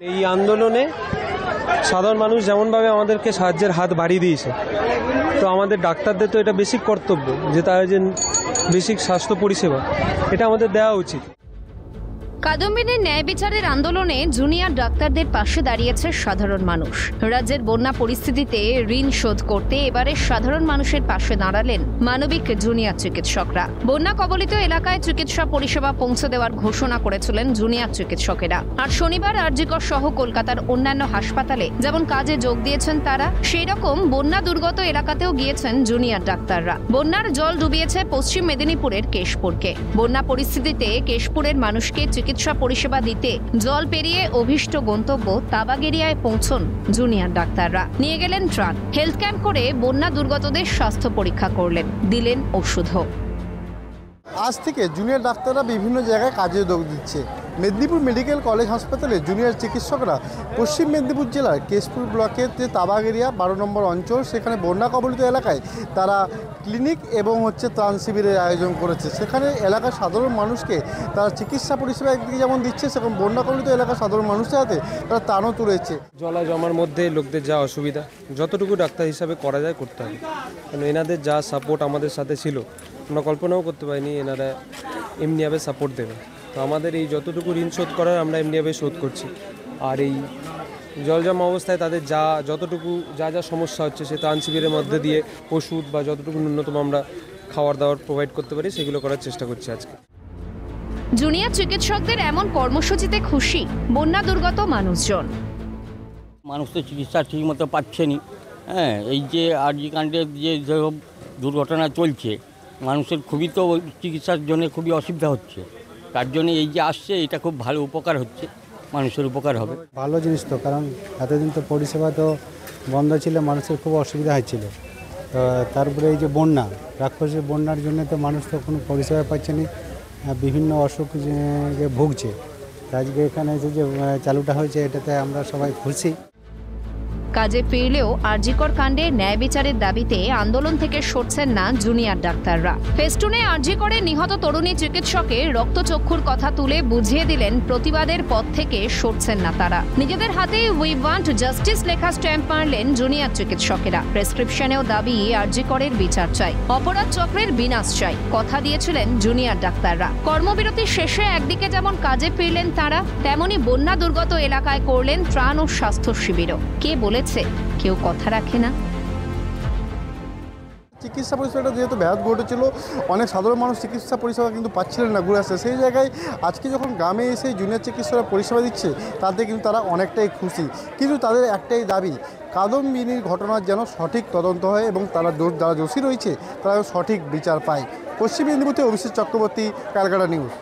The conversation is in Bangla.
এই আন্দোলনে সাধারণ মানুষ যেমনভাবে আমাদেরকে সাহায্যের হাত বাড়িয়ে দিয়েছে, তো আমাদের ডাক্তারদের তো এটা বেসিক কর্তব্য যে তার যে বেসিক স্বাস্থ্য পরিষেবা এটা আমাদের দেওয়া উচিত। কাদম্বিনীর ন্যায় বিচারের আন্দোলনে জুনিয়র ডাক্তারদের পাশে দাঁড়িয়েছে সাধারণ মানুষ। রাজ্যের বন্যা পরিস্থিতিতে ঋণ শোধ করতে এবারে সাধারণ মানুষের পাশে দাঁড়ালেন মানবিক জুনিয়র চিকিৎসকরা। বন্যা কবলিত এলাকায় চিকিৎসা পরিষেবা পৌঁছে দেওয়ার ঘোষণা করেছিলেন জুনিয়র চিকিৎসকেরা। আর শনিবার আরজিকর সহ কলকাতার অন্যান্য হাসপাতালে যেমন কাজে যোগ দিয়েছেন তারা, সেই রকম বন্যা দুর্গত এলাকাতেও গিয়েছেন জুনিয়র ডাক্তাররা। বন্যার জল ডুবিয়েছে পশ্চিম মেদিনীপুরের কেশপুরকে। বন্যা পরিস্থিতিতে কেশপুরের মানুষকে চিকিৎসা পরিষেবা দিতে জল পেরিয়ে অভিষ্ট গন্তব্য তাবাগেরিয়ায় পৌঁছন জুনিয়র ডাক্তাররা। নিয়ে গেলেন ত্রাণ, হেলথ ক্যাম্প করে বন্যা দুর্গতদের স্বাস্থ্য পরীক্ষা করলেন, দিলেন ওষুধও। আজ থেকে জুনিয়র ডাক্তাররা বিভিন্ন জায়গায় কাজে যোগ দিচ্ছে। মেদিনীপুর মেডিকেল কলেজ হাসপাতালে জুনিয়র চিকিৎসকরা পশ্চিম মেদিনীপুর জেলার কেশপুর ব্লকের যে তাবাগেরিয়া 12 নম্বর অঞ্চল, সেখানে বন্যা কবলিত এলাকায় তারা ক্লিনিক এবং ত্রাণ শিবিরের আয়োজন করেছে। সেখানে এলাকার সাধারণ মানুষকে তারা চিকিৎসা পরিষেবা একদিকে যেমন দিচ্ছে, সেরকম বন্যা কবলিত এলাকার সাধারণ মানুষের হাতে তারা ত্রাণও তুলেছে। জলা জমার মধ্যে লোকদের যা অসুবিধা, যতটুকু ডাক্তার হিসাবে করা যায় করতে হবে, কারণ এনাদের যা সাপোর্ট আমাদের সাথে ছিল আমরা কল্পনাও করতে পারিনি এনারা এমনিভাবে সাপোর্ট দেবে। তো আমাদের এই যতটুকু ঋণ শোধ করার আমরা এমনিভাবে শোধ করছি। আর এই জলজমা অবস্থায় তাদের যতটুকু যা সমস্যা হচ্ছে সে ত্রাণ শিবিরের মধ্যে দিয়ে ওষুধ বা যতটুকু ন্যূনতম আমরা খাওয়ার দাওয়ার প্রোভাইড করতে পারি সেগুলো করার চেষ্টা করছি আজকে। জুনিয়র চিকিৎসকদের এমন কর্মসূচিতে খুশি বন্যা দুর্গত মানুষজন। মানুষ তো চিকিৎসা ঠিকমতো পাচ্ছেনি। এই যে আরজি কাণ্ডের যে দুর্ঘটনা চলছে, মানুষের খুবই তো চিকিৎসার জন্য খুবই অসুবিধা হচ্ছে। তার জন্য এই যে আসছে এটা খুব ভালো উপকার হচ্ছে, মানুষের উপকার হবে। ভালো জিনিস তো, কারণ এতদিন তো পরিষেবা তো বন্ধ ছিল, মানুষের খুব অসুবিধা হচ্ছিল। তো তারপরে এই যে বন্যা, রাক্ষসের বন্যার জন্য তো মানুষ তো কোনো পরিষেবা পাচ্ছে না, বিভিন্ন অসুখ ভুগছে। আজকে এখানে যে চালুটা হয়েছে এটাতে আমরা সবাই খুশি। কাজে ফিরলেও আরজিকর কাণ্ডে ন্যায় বিচারের দাবিতে আন্দোলন থেকে সরছেন না জুনিয়র ডাক্তাররা। ফেস্টুনে আরজিকরে নিহত তরুণী চিকিৎসকের রক্তচক্ষুর কথা তুলে বুঝিয়ে দিলেন প্রতিবাদের পথ থেকে সরছেন না তারা। নিজেদের হাতে উই ওয়ান্ট জাস্টিস লেখা স্ট্যাম্প মারলেন জুনিয়র চিকিৎসকেরা। প্রেসক্রিপশনেও দাবি আরজিকরের বিচার চাই, অপরাধ চক্রের বিনাশ চাই, কথা দিয়েছিলেন জুনিয়র ডাক্তাররা। কর্মবিরতি শেষে একদিকে যেমন কাজে ফিরলেন তারা, তেমনি বন্যা দুর্গত এলাকায় করলেন ত্রাণ ও স্বাস্থ্য শিবিরও। কে বলেছে কেউ কথা রাখে না? চিকিৎসা পরিষেবাটা যেহেতু ব্যাহত ঘটেছিল, অনেক সাধারণ মানুষ চিকিৎসা পরিষেবা কিন্তু পাচ্ছিলেন না ঘুরে আসছে। সেই জায়গায় আজকে যখন গ্রামে এসে জুনিয়র চিকিৎসকরা পরিষেবা দিচ্ছে তাতে কিন্তু তারা অনেকটাই খুশি। কিন্তু তাদের একটাই দাবি, কাদম্বিনীর ঘটনার যেন সঠিক তদন্ত হয় এবং যারা দোষী রয়েছে তারা সঠিক বিচার পায়। পশ্চিম মেদিনীপুর থেকে অভিষেক চক্রবর্তী, ক্যালকাটা নিউজ।